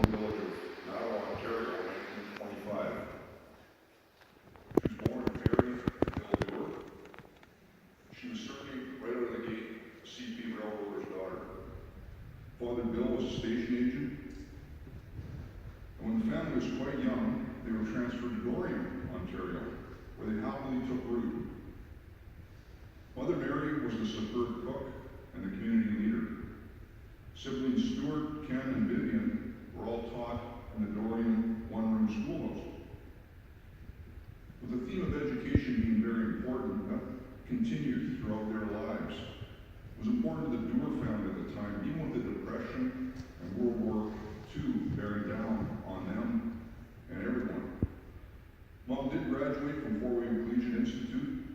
Village of Ottawa, Ontario, 1925. She was born to Mary Eulogy. She was certainly, right out of the gate, a CP railroader's daughter. Father Bill was a station agent. And when the family was quite young, they were transferred to Dorian, Ontario, where they happily took root. Mother Mary was the superb cook and the community leader. Siblings Stuart, Ken, and Vivian were all taught in the Dorian one-room schoolhouse. With the theme of education being very important, that continued throughout their lives. It was important to the Dewar family at the time, even with the Depression and World War II bearing down on them and everyone. Mom did graduate from Fort Wayne Collegiate Institute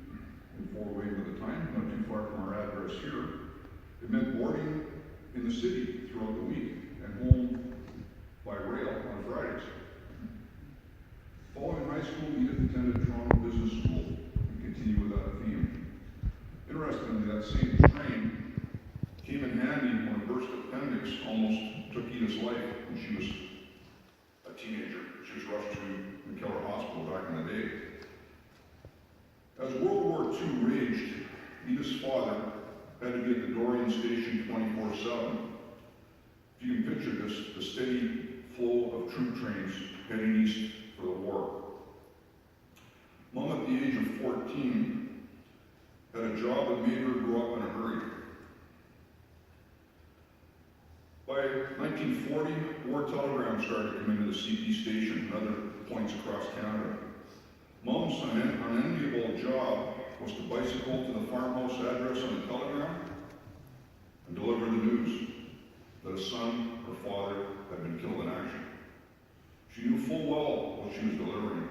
in Fort Wayne at the time, not too far from our address here. It meant boarding in the city throughout the week and home by rail on Fridays. Following high school, Edith attended Toronto Business School and continued with that theme. Interestingly, that same train came in handy when a burst appendix almost took Edith's life when she was a teenager. She was rushed to McKellar Hospital back in the day. As World War II raged, Edith's father had to be at the Dorian station 24/7. If you can picture this, the steady flow of troop trains heading east for the war. Mom, at the age of 14, had a job that made her grow up in a hurry. By 1940, war telegrams started to come into the CP station and other points across Canada. Mom's unenviable job was to bicycle to the farmhouse address on the telegram and deliver the news that a son or father had been killed in action. She knew full well what she was delivering.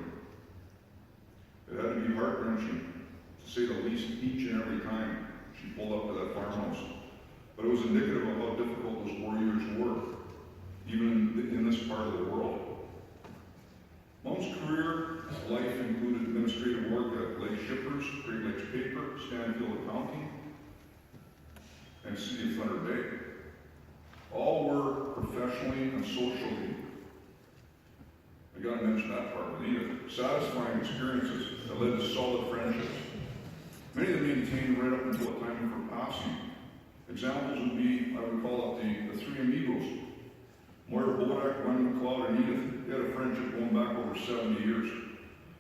It had to be heart-wrenching, to say the least, each and every time she pulled up to that farmhouse. But it was indicative of how difficult those war years were, even in this part of the world. Mom's career life included administrative work at Lake Shippers, Great Lakes Paper, Stanfield Accounting, and City of Thunder Bay. All were professionally and socially, I gotta mention that part with Edith, satisfying experiences that led to solid friendships. Many of them maintained right up until the time of her passing. Examples would be, I would call it the three amigos. Moira Bodak, Gwen McLeod, and Edith, they had a friendship going back over 70 years.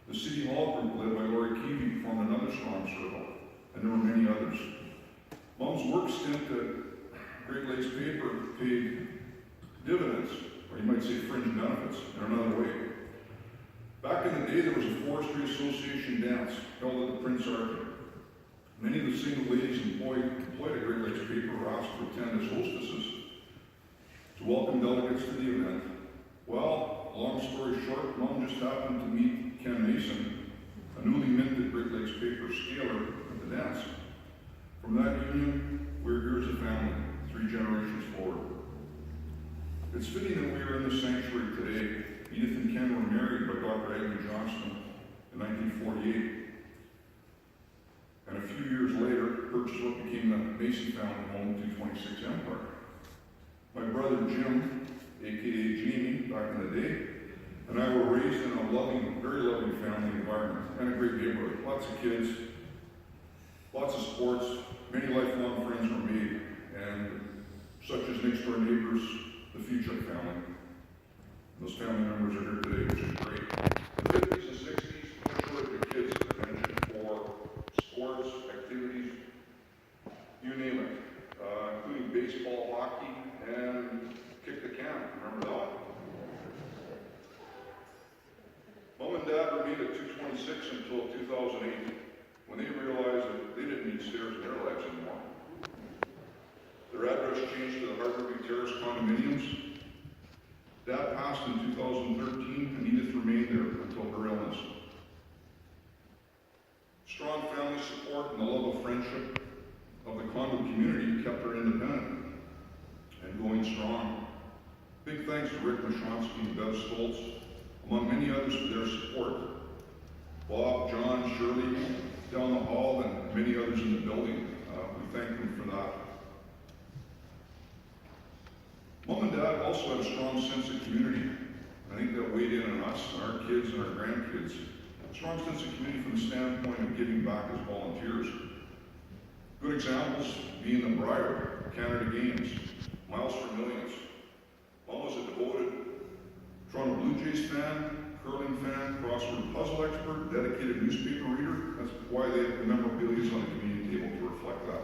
The City Hall group, led by Laurie Keevy, formed another strong circle, and there were many others. Mom's work stint at Great Lakes Paper paid dividends, or you might say fringe benefits, in another way. Back in the day, there was a Forestry Association dance held at the Prince Arcade. Many of the single ladies employed at Great Lakes Paper were asked to attend as hostesses to welcome delegates to the event. Well, long story short, Mom just happened to meet Ken Mason, a newly minted Great Lakes Paper scaler, at the dance. From that union, we're here as a family, 3 generations forward. It's fitting that we are in this sanctuary today. Edith and Ken were married by Dr. Edmund Johnston in 1948. And a few years later, purchased what became the Mason family home, 226 Empire. My brother Jim, aka Jamie, back in the day, and I were raised in a loving, very loving family environment and a great neighborhood. Lots of kids, lots of sports, many lifelong friends were made, and such as next door neighbors, the future family. Those family members are here today, which is great. The 50s and 60s, I'm sure the kids' attention for sports, activities, you name it, including baseball, hockey, and kick the can. Remember that? Mom and Dad remained at 226 until 2008, when they realized that they didn't need stairs in their lives anymore. Their address changed to the Harborview Terrace condominiums. Dad passed in 2013, and Edith remained there until her illness. Strong family support and the love of friendship of the condo community kept her independent and going strong. Big thanks to Rick Mashonsky and Bev Stoltz, among many others, for their support. Bob, John, Shirley, down the hall, and many others in the building. We thank them for that. Mom and Dad dad also had a strong sense of community. I think that weighed in on us, and our kids and our grandkids. A strong sense of community from the standpoint of giving back as volunteers. Good examples being the Briar, Canada Games, Miles for Millions. Mom was a devoted Toronto Blue Jays fan, curling fan, crossword puzzle expert, dedicated newspaper reader. That's why they have the memorabilia on the community table to reflect that.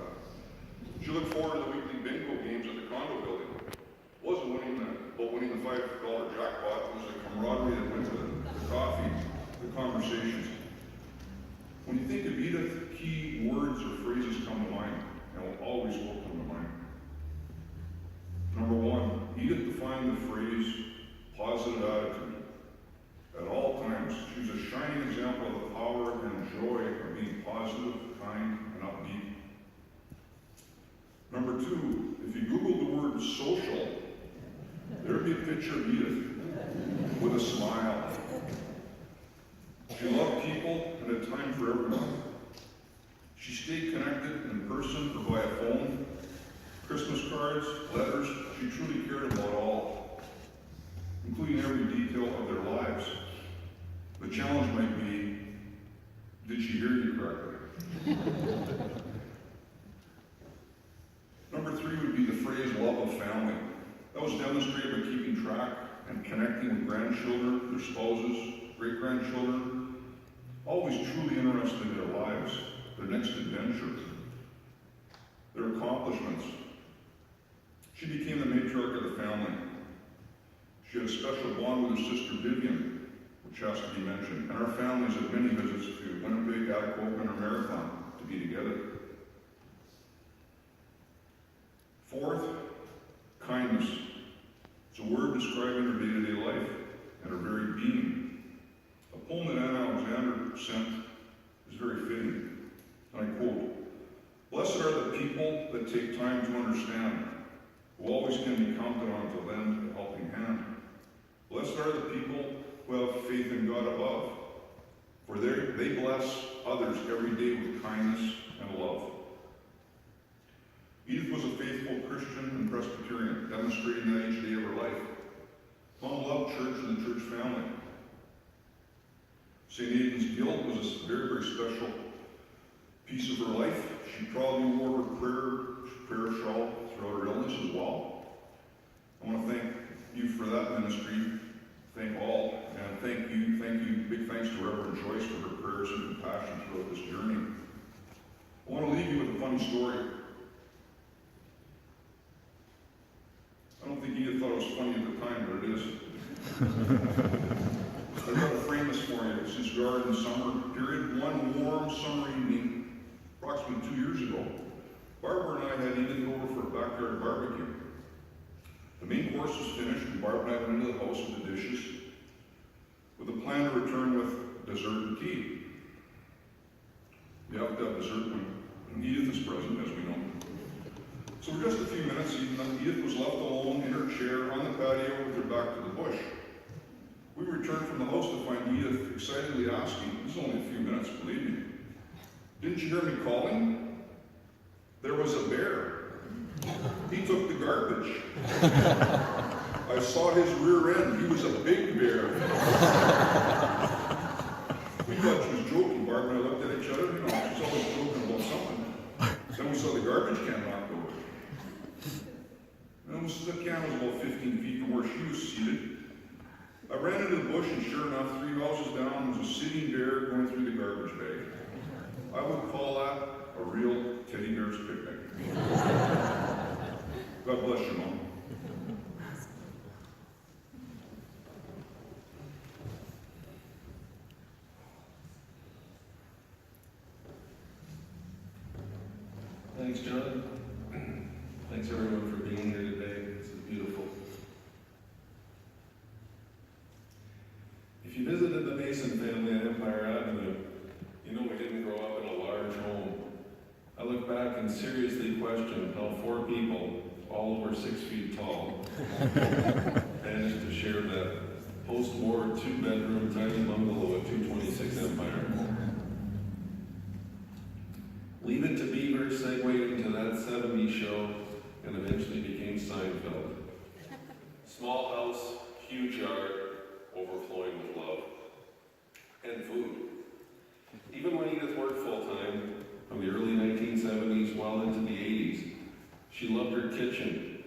She looked forward to the weekly bingo games at the condo building. It wasn't winning the $5 jackpot. It was the camaraderie that went with it, the coffee, the conversations. When you think of Edith, key words or phrases come to mind, and will always will come to mind. Number one, Edith defined the phrase positive attitude. At all times, she was a shining example of the power and joy of being positive, kind, and upbeat. Number two, if you Google the word social, there'd be a picture of Edith with a smile. She loved people and had time for everyone. She stayed connected in person or via phone, Christmas cards, letters. She truly cared about all, including every detail of their lives. The challenge might be, did she hear you correctly? Number three would be the phrase love of family. That was demonstrated by keeping track and connecting with grandchildren, their spouses, great-grandchildren, always truly interested in their lives, their next adventure, their accomplishments. She became the matriarch of the family. She had a special bond with her sister Vivian, which has to be mentioned, and our families had many visits to Winnipeg, Atikokan, or Marathon to be together. Fourth, kindness. It's a word describing her day-to-day life and her very being. A poem that Anna Alexander sent is very fitting, and I quote, "Blessed are the people that take time to understand, who always can be counted on to lend a helping hand. Blessed are the people who have faith in God above, for they bless others every day with kindness and love." Edith was a faithful Christian and Presbyterian, demonstrating that each day of her life. Mom loved church and the church family. St. Aidan's guilt was a very, very special piece of her life. She probably wore her prayer shawl throughout her illness as well. I want to thank you for that ministry. Thank all, and thank you, big thanks to Reverend Joyce for her prayers and compassion throughout this journey. I want to leave you with a funny story. I don't think Edith thought it was funny at the time, but it is. I've got to frame this for you. Since we are in the summer period, one warm summer evening, approximately 2 years ago, Barbara and I had Edith over for a backyard barbecue. The main course was finished, and Barbara and I went into the house with the dishes, with a plan to return with dessert and tea. You have to have dessert when Edith is present, as we know. So for just a few minutes, Edith was left alone in her chair on the patio with her back to the bush. We returned from the house to find Edith excitedly asking, "This is only a few minutes, believe me. Didn't you hear me calling? There was a bear. He took the garbage. I saw his rear end. He was a big bear." We thought she was joking. Barbara and I looked at each other. She's always joking about something. Then we saw the garbage can knocked over. And the can was about 15 feet from where she was seated. I ran into the bush, and sure enough, 3 houses down was a sitting bear going through the garbage bag. I would call that a real teddy bear's picnic. God bless you, Mom. Thanks, John. Thanks, everyone, for being here today. This is beautiful. If you visited the Mason family at Empire Avenue, you know we didn't grow up in a large home. I look back and seriously question how 4 people, all over 6 feet tall, managed to share that post-war 2-bedroom tiny bungalow at 226 Empire. Leave It to Beaver segued into that 70s show and eventually became Seinfeld. Small house, huge yard, overflowing with love. And food. Even when Edith worked full-time, from the early 1970s well into the 80s, she loved her kitchen,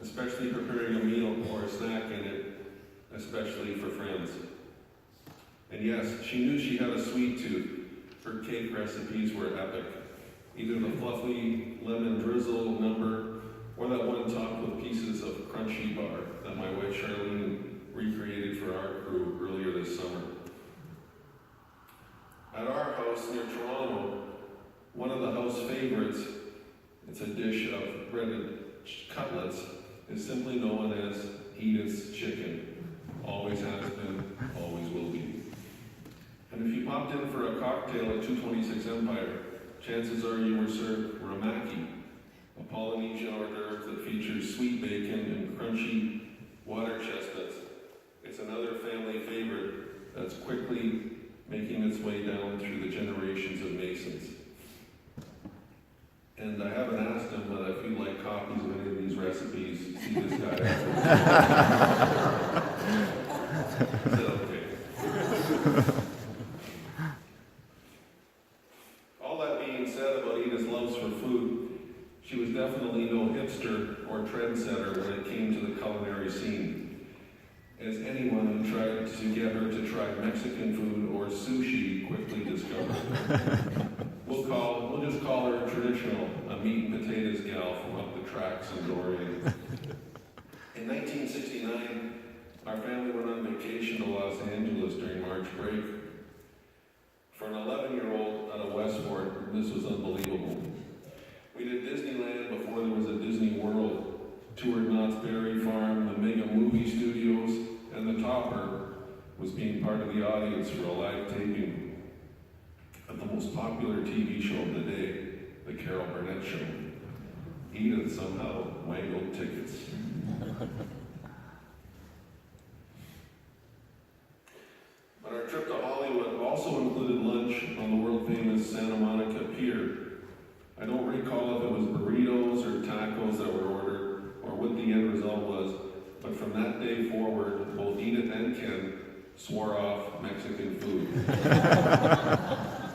especially preparing a meal or a snack in it, especially for friends. And yes, she knew she had a sweet tooth. Her cake recipes were epic. Either the fluffy lemon drizzle number or that one topped with pieces of crunchy bar that my wife Charlene recreated for our crew earlier this summer. At our house near Toronto, one of the house favorites, it's a dish of breaded cutlets, is simply known as Edith's chicken. Always has been, always will be. And if you popped in for a cocktail at 226 Empire, chances are you were served ramaki, a Polynesian hors d'oeuvre that features sweet bacon and crunchy water chestnuts. It's another family favorite that's quickly making its way down through the generations of Masons. And I haven't asked him, but if you'd like copies of any of these recipes, see this guy. Is that okay? All that being said about Edith's loves for food, she was definitely no hipster or trendsetter when it came to the culinary scene. As anyone who tried to get her to try Mexican food or sushi quickly discovered. We'll just call her traditional, a meat and potatoes gal from up the tracks in Dorian. In 1969, our family went on vacation to Los Angeles during March break. For an 11-year-old out of Westport, this was unbelievable. We did Disneyland before there was a Disney World, toured Knott's Berry Farm, the Mega Movie Studios, and the Topper was being part of the audience for a live taping of the most popular TV show of the day, The Carol Burnett Show. Edith somehow wangled tickets. But our trip to Hollywood also included lunch on the world-famous Santa Monica Pier. I don't recall if it was burritos or tacos that were ordered, or what the end result was, but from that day forward, both Edith and Ken swore off Mexican food.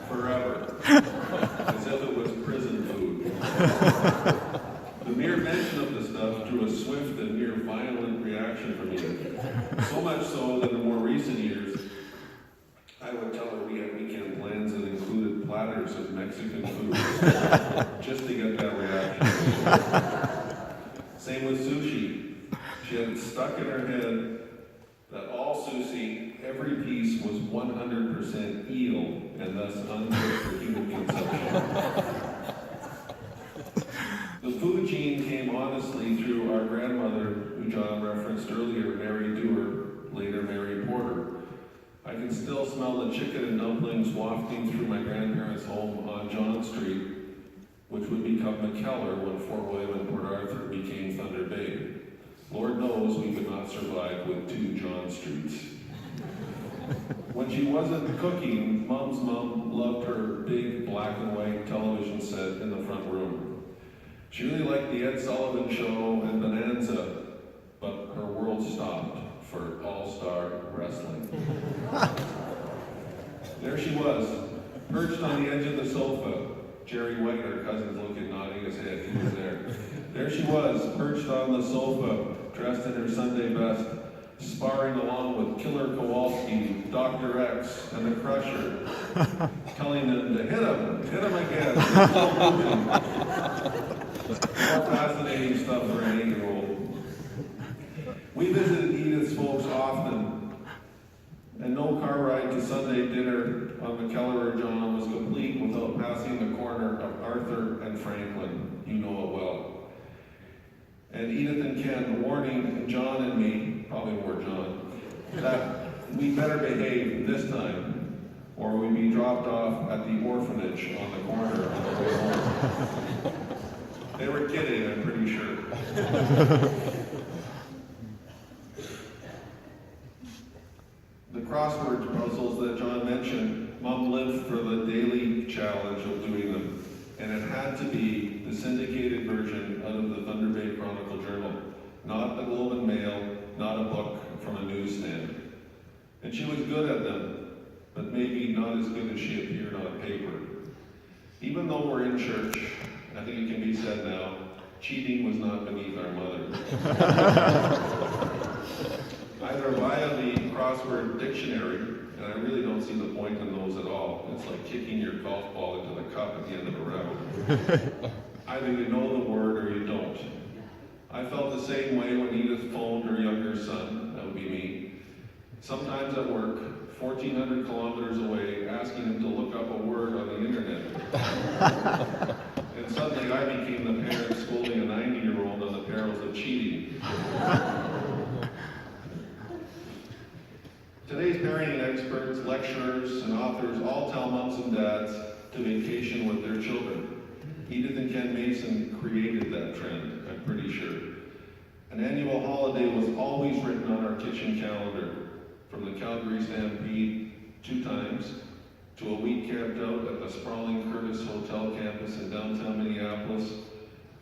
Forever. As if it was prison food. The mere mention of the stuff drew a swift and near violent reaction from Edith. So much so that in more recent years, I would tell her we had weekend plans that included platters of Mexican food, just to get that reaction. Same with sushi. She had it stuck in her head that all sushi, every piece was 100% eel, and thus unfit for human consumption. The food gene came honestly through our grandmother, who John referenced earlier, Mary Dewar, later Mary Porter. I can still smell the chicken and dumplings wafting through my grandparents' home on John Street, which would become McKellar when Fort William and Port Arthur became Thunder Bay. Lord knows we could not survive with 2 John Streets. When she wasn't cooking, Mom's mom loved her big black and white television set in the front room. She really liked the Ed Sullivan Show and Bonanza, but her world stopped for All-Star Wrestling. There she was, perched on the edge of the sofa. Jerry White, her cousin's looking, nodding his head. He was there. There she was, perched on the sofa, dressed in her Sunday best, sparring along with Killer Kowalski, Dr. X, and the Crusher, telling them to hit him again. More fascinating stuff for an 8-year-old. We visited Edith's folks often, and no car ride to Sunday dinner on McKellar or John was complete without passing the corner of Arthur and Franklin. You know it well. And Edith and Ken warning John and me, probably more John, that we better behave this time, or we'd be dropped off at the orphanage on the corner on the way home. They were kidding, I'm pretty sure. The crossword puzzles that John mentioned, Mom lived for the daily challenge of doing them, and it had to be the syndicated version out of the Thunder Bay Chronicle Journal, not the Globe and Mail, not a book from a newsstand. And she was good at them, but maybe not as good as she appeared on paper. Even though we're in church, I think it can be said now, cheating was not beneath our mother. Either via the crossword dictionary, and I really don't see the point in those at all. It's like kicking your golf ball into the cup at the end of a round. Either you know the word or you don't. I felt the same way when Edith phoned her younger son, that would be me, sometimes at work, 1,400 kilometers away, asking him to look up a word on the internet. And suddenly I became the parent scolding a 90-year-old on the perils of cheating. Today's parenting experts, lecturers, and authors all tell moms and dads to vacation with their children. Edith and Ken Mason created that trend, I'm pretty sure. An annual holiday was always written on our kitchen calendar, from the Calgary Stampede 2 times, to a week camped out at the sprawling Curtis Hotel campus in downtown Minneapolis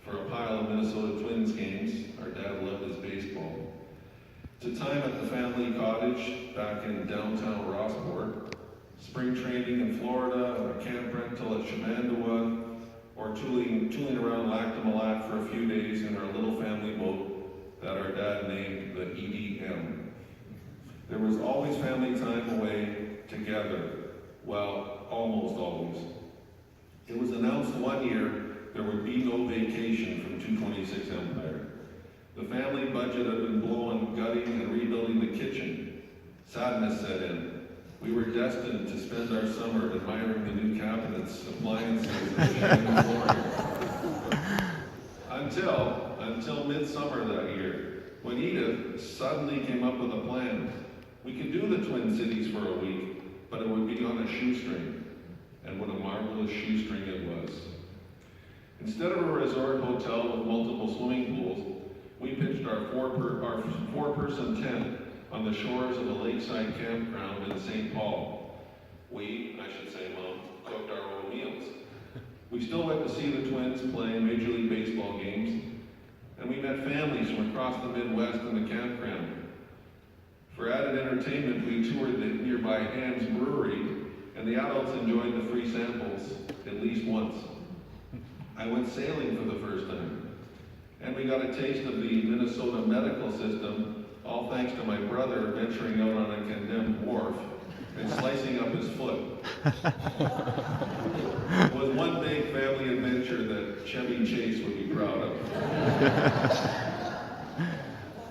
for a pile of Minnesota Twins games. Our dad loved his baseball. To time at the family cottage back in downtown Rossport, spring training in Florida, a camp rental at Shenandoah, or tooling around Lac de Molac for a few days in our little family boat that our dad named the EDM. There was always family time away together. Well, almost always. It was announced one year there would be no vacation from 226 Empire. The family budget had been blowing, gutting, and rebuilding the kitchen. Sadness set in. We were destined to spend our summer admiring the new cabinets, appliances, and shiny flooring. Until midsummer that year, when Edith suddenly came up with a plan. We could do the Twin Cities for a week, but it would be on a shoestring. And what a marvelous shoestring it was. Instead of a resort hotel with multiple swimming pools, we pitched our four-person tent on the shores of a lakeside campground in St. Paul. We, I should say, Mom, cooked our own meals. We still went to see the Twins play Major League Baseball games, and we met families from across the Midwest in the campground. For added entertainment, we toured the nearby Ham's Brewery, and the adults enjoyed the free samples at least once. I went sailing for the first time, and we got a taste of the Minnesota medical system, all thanks to my brother venturing out on a condemned wharf and slicing up his foot. It was one big family adventure that Chevy Chase would be proud of.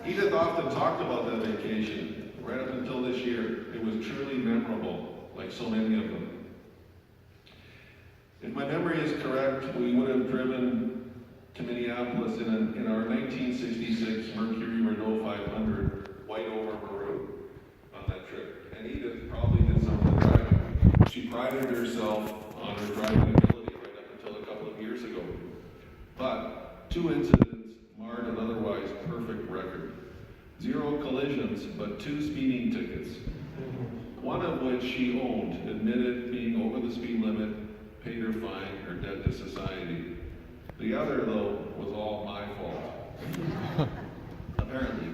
Edith often talked about that vacation, right up until this year. It was truly memorable, like so many of them. If my memory is correct, we would have driven to Minneapolis in our 1966 Mercury Renault 500 white over maroon on that trip. And Edith probably did some of the driving. She prided herself on her driving ability right up until a couple of years ago. But 2 incidents marred an otherwise perfect record. 0 collisions, but 2 speeding tickets. One of which she owned, admitted being over the speed limit, paid her fine, her debt to society. The other, though, was all my fault. Apparently.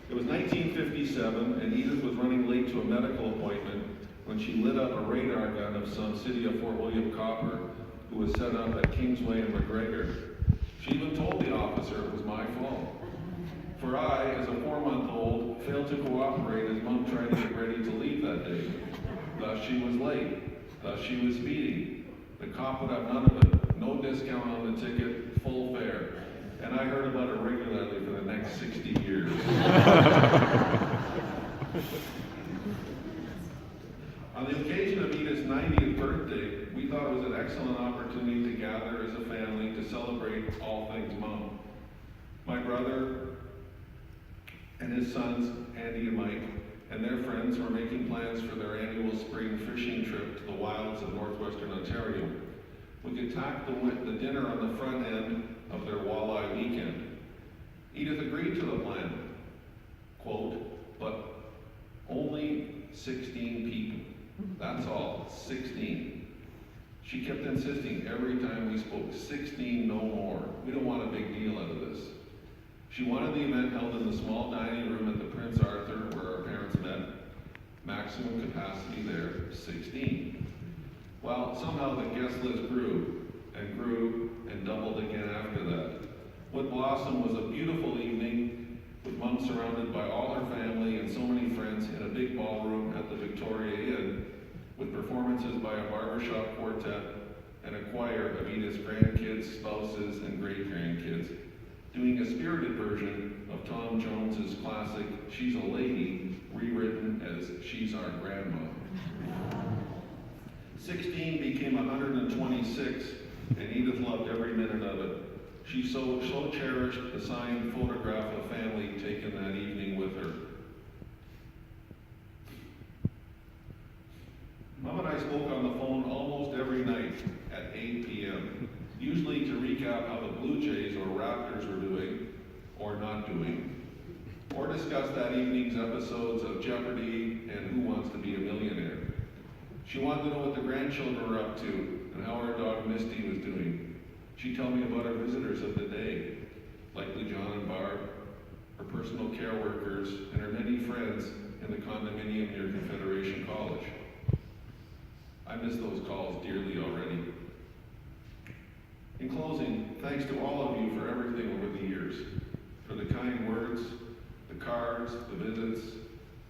It was 1957, and Edith was running late to a medical appointment when she lit up a radar gun of some City of Fort William copper who was set up at Kingsway and McGregor. She even told the officer it was my fault. For I, as a 4-month-old, failed to cooperate as Mom tried to get ready to leave that day. Thus she was late. Thus she was speeding. The cop would have none of it. No discount on the ticket, full fare. And I heard about it regularly for the next 60 years. On the occasion of Edith's 90th birthday, we thought it was an excellent opportunity to gather as a family to celebrate all things Mom. My brother and his sons, Andy and Mike, and their friends were making plans for their annual spring fishing trip to the wilds of northwestern Ontario. We could tack the dinner on the front end of their walleye weekend. Edith agreed to the plan, quote, but only 16 people. That's all, 16. She kept insisting every time we spoke, 16, no more. We don't want a big deal out of this. She wanted the event held in the small dining room at the Prince Arthur where our parents met. Maximum capacity there, 16. Well, somehow the guest list grew and doubled again after that. What blossomed was a beautiful evening with Mom surrounded by all her family and so many friends in a big ballroom at the Victoria Inn with performances by a barbershop quartet and a choir of Edith's grandkids, spouses, and great-grandkids, doing a spirited version of Tom Jones's classic She's a Lady, rewritten as She's Our Grandma. 16 became 126, and Edith loved every minute of it. She so cherished the signed photograph of family taken that evening with her. Mom and I spoke on the phone almost every night at 8 p.m., usually to recap how the Blue Jays or Raptors were doing, or not doing, or discuss that evening's episodes of Jeopardy and Who Wants to Be a Millionaire. She wanted to know what the grandchildren were up to and how our dog Misty was doing. She'd tell me about our visitors of the day, likely John and Barb, her personal care workers, and her many friends in the condominium near Confederation College. I miss those calls dearly already. In closing, thanks to all of you for everything over the years, for the kind words, the cards, the visits,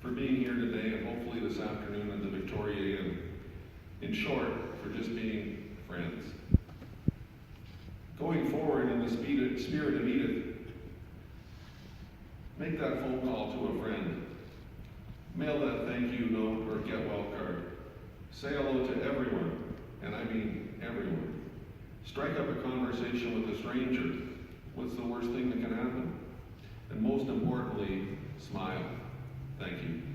for being here today and hopefully this afternoon at the Victoria Inn. In short, for just being friends. Going forward in the spirit of Edith, make that phone call to a friend. Mail that thank you note or get well card. Say hello to everyone, and I mean everyone. Strike up a conversation with a stranger. What's the worst thing that can happen? And most importantly, smile. Thank you.